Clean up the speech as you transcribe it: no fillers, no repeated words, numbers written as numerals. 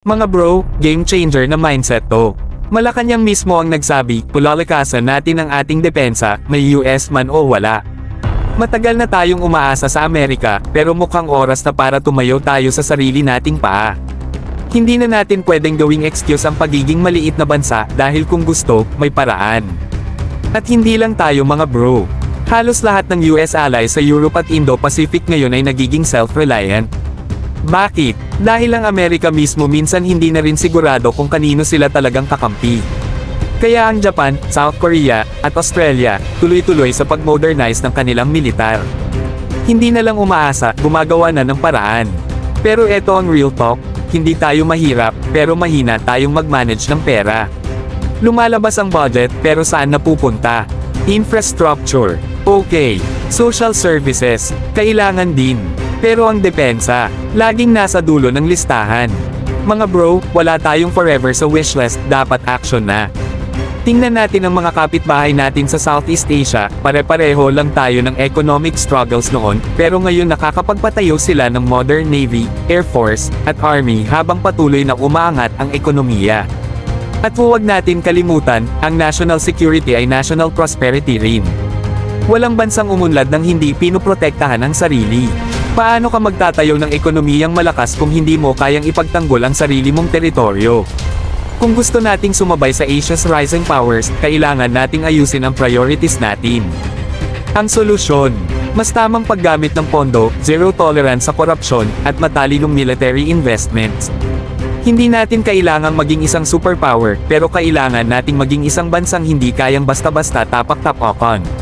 Mga bro, game changer na mindset to. Malacanang mismo ang nagsabi, pulalakasan natin ang ating depensa, may US man o wala. Matagal na tayong umaasa sa Amerika, pero mukhang oras na para tumayo tayo sa sarili nating paa. Hindi na natin pwedeng gawing excuse ang pagiging maliit na bansa, dahil kung gusto, may paraan. At hindi lang tayo mga bro. Halos lahat ng US allies sa Europe at Indo-Pacific ngayon ay nagiging self-reliant. Bakit? Dahil ang Amerika mismo minsan hindi na rin sigurado kung kanino sila talagang kakampi. Kaya ang Japan, South Korea, at Australia, tuloy-tuloy sa pag-modernize ng kanilang militar. Hindi na lang umaasa, gumagawa na ng paraan. Pero eto ang real talk, hindi tayo mahirap, pero mahina tayong mag-manage ng pera. Lumalabas ang budget, pero saan napupunta? Infrastructure. Okay. Social services. Kailangan din. Pero ang depensa, laging nasa dulo ng listahan. Mga bro, wala tayong forever sa wishlist, dapat action na. Tingnan natin ang mga kapitbahay natin sa Southeast Asia, pare-pareho lang tayo ng economic struggles noon, pero ngayon nakakapagpatayo sila ng modern Navy, Air Force, at Army habang patuloy na umaangat ang ekonomiya. At huwag natin kalimutan, ang national security ay national prosperity rin. Walang bansang umunlad nang hindi pinoprotektahan ang sarili. Paano ka magtatayo ng ekonomiyang malakas kung hindi mo kayang ipagtanggol ang sarili mong teritoryo? Kung gusto nating sumabay sa Asia's rising powers, kailangan nating ayusin ang priorities natin. Ang solusyon, mas tamang paggamit ng pondo, zero tolerance sa korupsyon, at matalinong military investments. Hindi natin kailangang maging isang superpower, pero kailangan nating maging isang bansang hindi kayang basta-basta tapak-tapakan.